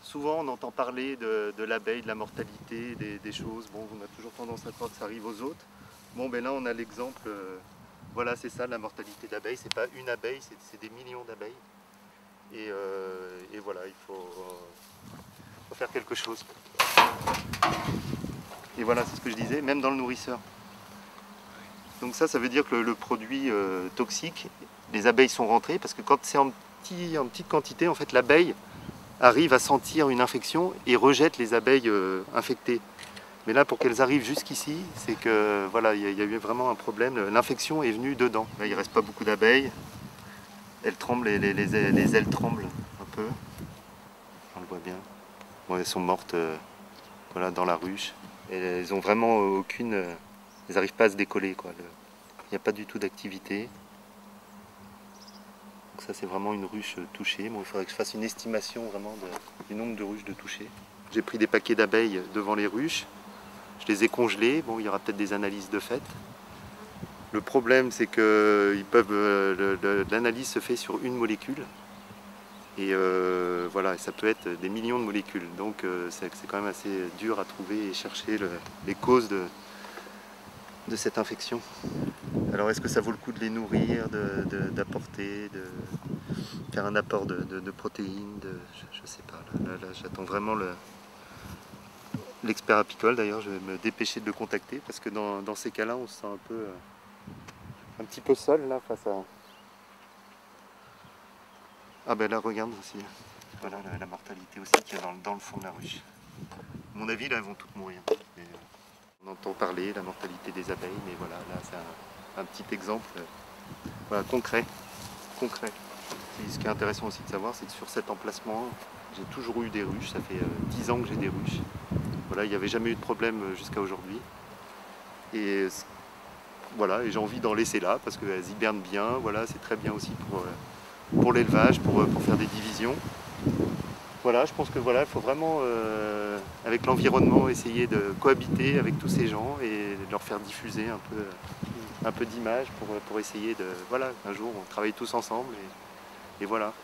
souvent on entend parler de l'abeille, de la mortalité, des choses. Bon, on a toujours tendance à croire que ça arrive aux autres. Bon, ben là on a l'exemple, voilà, c'est ça la mortalité d'abeilles. C'est pas une abeille, c'est des millions d'abeilles. Et voilà, il faut faire quelque chose. Et voilà, c'est ce que je disais, même dans le nourrisseur. Donc ça veut dire que le produit toxique, les abeilles sont rentrées, parce que quand c'est en petite quantité, en fait, l'abeille arrive à sentir une infection et rejette les abeilles infectées. Mais là, pour qu'elles arrivent jusqu'ici, c'est que voilà, il y a eu vraiment un problème. L'infection est venue dedans. Là, il ne reste pas beaucoup d'abeilles. Elles tremblent, les ailes tremblent un peu. On le voit bien. Bon, elles sont mortes voilà, dans la ruche. Et elles ont vraiment aucune. Elles n'arrivent pas à se décoller, quoi. Il n'y a pas du tout d'activité. Donc ça, c'est vraiment une ruche touchée. Bon, il faudrait que je fasse une estimation vraiment du nombre de ruches de touchées. J'ai pris des paquets d'abeilles devant les ruches. Je les ai congelés. Bon, il y aura peut-être des analyses de fait. Le problème, c'est que l'analyse se fait sur une molécule. Et voilà, ça peut être des millions de molécules. Donc c'est quand même assez dur à trouver et chercher les causes de cette infection. Alors est-ce que ça vaut le coup de les nourrir, d'apporter, de faire un apport de protéines, je sais pas. Là, j'attends vraiment l'expert apicole. D'ailleurs, je vais me dépêcher de le contacter parce que dans ces cas-là, on se sent un petit peu seul là face à. Ah ben là, regarde aussi. Voilà la mortalité aussi qu'il y a dans le fond de la ruche. À mon avis, là, elles vont toutes mourir. Et, on entend parler de la mortalité des abeilles, mais voilà, là, c'est un petit exemple voilà, concret. Et ce qui est intéressant aussi de savoir, c'est que sur cet emplacement, j'ai toujours eu des ruches. Ça fait 10 ans que j'ai des ruches. Voilà, il n'y avait jamais eu de problème jusqu'à aujourd'hui. Et voilà, et j'ai envie d'en laisser là parce qu'elles hibernent bien. Voilà, c'est très bien aussi pour l'élevage, pour faire des divisions. Voilà, je pense que voilà, il faut vraiment, avec l'environnement, essayer de cohabiter avec tous ces gens et de leur faire diffuser un peu d'images pour essayer de, voilà, un jour on travaille tous ensemble et voilà.